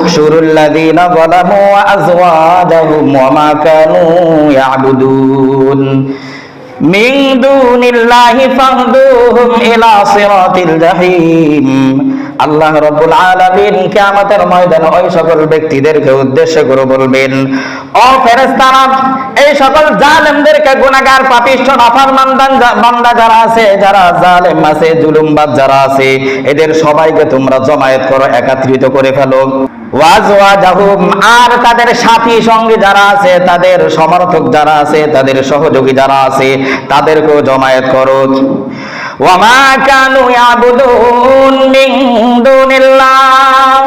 উহশুরুল লাযীনা যালামু ওয়া আযওয়াজাহুম ওয়া মা কানু ইয়াবুদুন মিন দুনিল্লাহি ফাহদুহুম ইলা সিরাতিল জাহিম। আল্লাহ রাব্বুল আলামিন কিয়ামতের ময়দানে ওই সকল ব্যক্তিদেরকে উদ্দেশ্য করে বলবেন, ও ফেরেশতারা, এই সকল জালেমদেরকে, গুনাহগার, পাপিষ্ঠ, নাফরমান বান্দা যারা আছে, যারা জালেম আছে, জুলুমবাজ যারা আছে, এদের সবাইকে তোমরা জমায়েত করো, একত্রিত করে ফেলো। ওয়াজওয়াজাহুম, আর তাদের সাথী সঙ্গী যারা আছে, তাদের সমর্থক যারা আছে, তাদের সহযোগী যারা আছে, তাদেরকেও জমায়েত করো। ওয়া মা কানু ইয়াবুদুন মিন দুনিল্লাহ,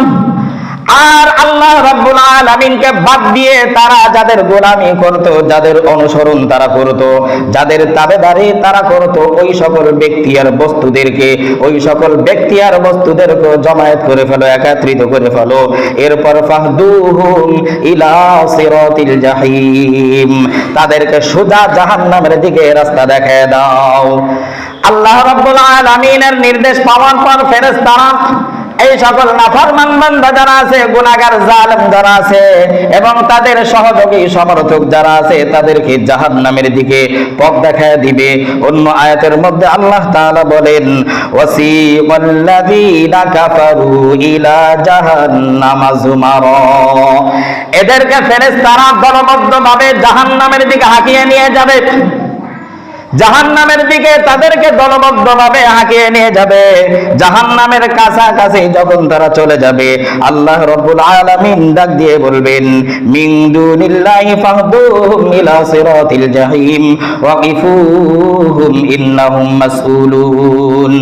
আর আল্লাহ রাব্বুল আলামিনকে বাদ দিয়ে তারা যাদের গোলামি করত, যাদের অনুসরণ তারা করত, যাদের তাবেদারি তারা করত, ওই সকল ব্যক্তি আর বস্তুদেরকে, ওই সকল ব্যক্তি আর বস্তুদেরকে জমায়েত করে ফেলো, একত্রিত করে ফেলো। এরপর ফাহদুহুম ইলা সিরাতিল জাহিম, তাদেরকে সোজা জাহান্নামের দিকে রাস্তা দেখায় দাও। আল্লাহ রাব্বুল আলামিনের নির্দেশ পাওয়ার পর ফেরেশতারা এই সকল নাফরমান বান্দা যারা আছে, গুনাহগার, জালেম যারা আছে এবং তাদের সহযোগী সমর্থক যারা আছে, তাদেরকে জাহান্নামের দিকে পথ দেখায় দিবে। অন্য আয়াতের মধ্যে আল্লাহ তাআলা বলেন, ওয়াসিকাল্লাযীনা কাফারু ইলা জাহান্নামা যুমারা, এদেরকে ফেরেশতারা দলবদ্ধভাবে জাহান্নামের দিকে হাঁকিয়ে নিয়ে যাবে। জাহান্নামের দিকে তাদেরকে দলবদ্ধভাবে হাঁকিয়ে নিয়ে যাবে। জাহান্নামের কাছাকাছি যখন তারা চলে যাবে, আল্লাহ রাব্বুল আলামিন ডাক দিয়ে বলবেন, মিন দুনিল্লাহি ফাহদুহুম ইলা সিরাতিল জাহিম ওয়াকিফুহুম ইন্নাহুম মাসউলুন।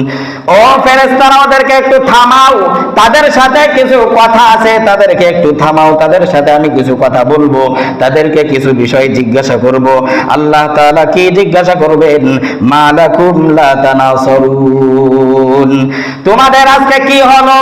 ও ফেরেশতারা, ওদেরকে একটু থামাও, তাদের সাথে কিছু কথা আছে, তাদেরকে একটু থামাও, তাদের সাথে আমি কিছু কথা বলবো, তাদেরকে কিছু বিষয় জিজ্ঞাসা করব। আল্লাহ তাআলা কি জিজ্ঞাসা করবেন? মালাকুম লা তানাসরুন, তোমাদের আজকে কি হলো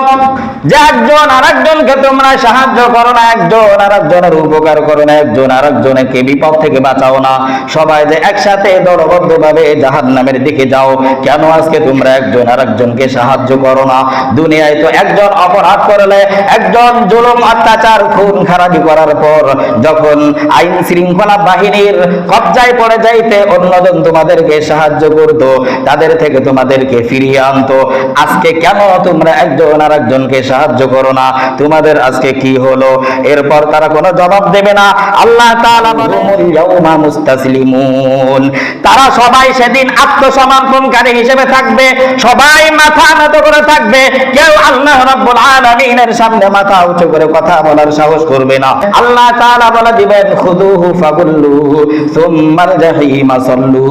যে একজন আরেকজনকে তোমরা সাহায্য করো না, একজন আরেকজনের উপকার করো না, একজন আরেকজনকে বিপদ থেকে বাঁচাও না, সবাই যে একসাথে দলবদ্ধভাবে জাহান্নামের দিকে যাও, কেন আজকে তোমরা একজন আরেকজনকে সাহায্য করো না? দুনিয়ায় তো একজন অপরাধ করলে, একজন জুলুম, অত্যাচার, খুন খারাপি করার পর যখন আইন শৃঙ্খলা বাহিনীর কবজায় পড়ে যাইতে অন্যজন তোমাদেরকে সাহায্য করতো, তাদের থেকে তোমাদেরকে ফিরিয়ে আনতো। আজকে কেন তোমরা একজন আরেকজনকে সাহায্য করো না? তোমাদের আজকে কি হলো? এরপর তারা কোনো জবাব দেবে না। আল্লাহ তাআলা বলেন, ইয়াউমা মুস্তাসলিমুন, তারা সবাই সেদিন আত্মসমর্পণকারী হিসেবে থাকবে, সবাই মাথা নত করে থাকবে, কেউ আল্লাহ রাব্বুল আলামিনের সামনে মাথা উঁচু করে কথা বলার সাহস করবে না। আল্লাহ তাআলা বলে দিবেন, খুযুহু ফাগুল্লুহু সুম্মাল জাহিমা সাল্লু,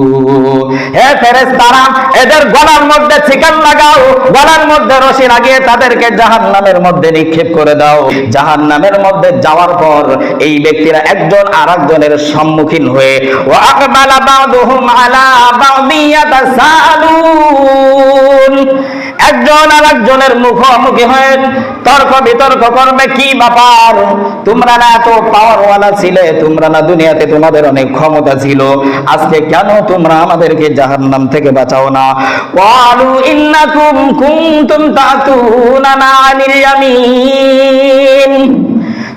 হে ফেরেশতারা, এদের গলার মধ্যে শিকল লাগাও, গলার মধ্যে রশি লাগিয়ে তাদেরকে জাহান্নামের মধ্যে নিক্ষেপ করে দাও। জাহান্নামের মধ্যে যাওয়ার পর এই ব্যক্তিরা একজন আরেকজনের সম্মুখীন হয়ে, ওয়া আকবালা বা'দুহুম আলা বা'দিন ইয়াতাসালুন, একজন আরেকজনের মুখোমুখি হয়ে তর্ক বিতর্ক করবে। কি ব্যাপার, তোমরা না এত পাওয়ারওয়ালা ছিলে, তোমরা না দুনিয়াতে তোমাদের অনেক ক্ষমতা ছিল, আজকে কেন তোমরা আমাদেরকে জাহান্নাম থেকে বাঁচাও না? ক্বালু ইন্নাকুম কুনতুম তাতুনা আনিল ইয়ামিন,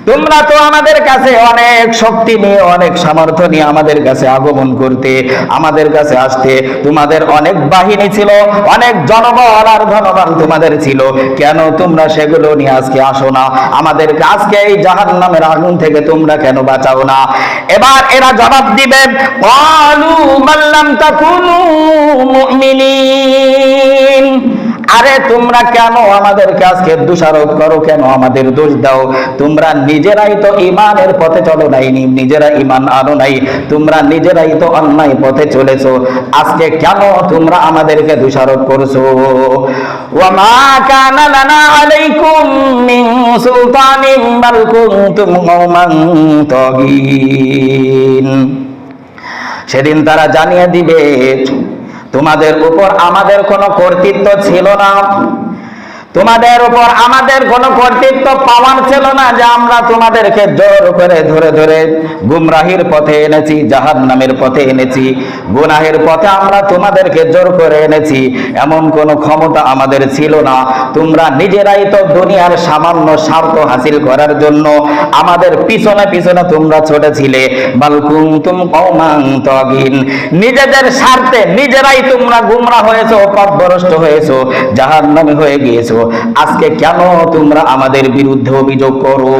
তোমরা তো আমাদের কাছে অনেক শক্তি নিয়ে, অনেক সামর্থ্য নিয়ে আমাদের কাছে আগমন করতে, আমাদের কাছে আসতে, তোমাদের অনেক বাহিনী ছিল, অনেক জনবল আর ধনবল তোমাদের ছিল, কেন তোমরা সেগুলো নিয়ে আজকে আসো না? আমাদেরকে আজকে এই জাহান্নামের আগুন থেকে তোমরা কেন বাঁচাও না? এবার এরা জবাব দিবে, ক্বালু বাল্লাম তাকুনু মুমিনিন, আরে তোমরা কেন আমাদেরকে আজকে দোষারোপ করো, কেন আমাদের দোষ দাও? তোমরা নিজেরাই তো ঈমানের পথে চলো নাই, নিজেরা ঈমান আনো নাই, তোমরা নিজেরাই তো অন্যায় পথে চলেছো, আজকে কেন তোমরা আমাদেরকে দোষারোপ করছো? ওয়া মা কানা লানা আলাইকুম মিন সুলতানিন বাল কুনতুম কওমান তাগীন, সেদিন তারা জানিয়ে দিবে, তোমাদের উপর আমাদের কোনো কর্তৃত্ব ছিল না, তোমাদের উপর আমাদের কোনো কর্তৃত্ব পাওয়ার ছিল না যে আমরা তোমাদেরকে জোর করে ধরে ধরে গুমরাহির পথে এনেছি, জাহান্নামের পথে এনেছি, গুনাহের পথে আমরা তোমাদেরকে জোর করে এনেছি, এমন কোনো ক্ষমতা আমাদের ছিল না। তোমরা নিজেরাই তো দুনিয়ার সামান্য স্বার্থ হাসিল করার জন্য আমাদের পিছনে পিছনে তোমরা ছুটেছিলে। বাল কুনতুম কওমান তাগিন, নিজেদের স্বার্থে নিজেরাই তোমরা গুমরাহ হয়েছো, পথভ্রষ্ট হয়েছো, জাহান্নামী হয়ে গিয়েছো। আজকে কেন তোমরা আমাদের বিরুদ্ধে অভিযোগ করো?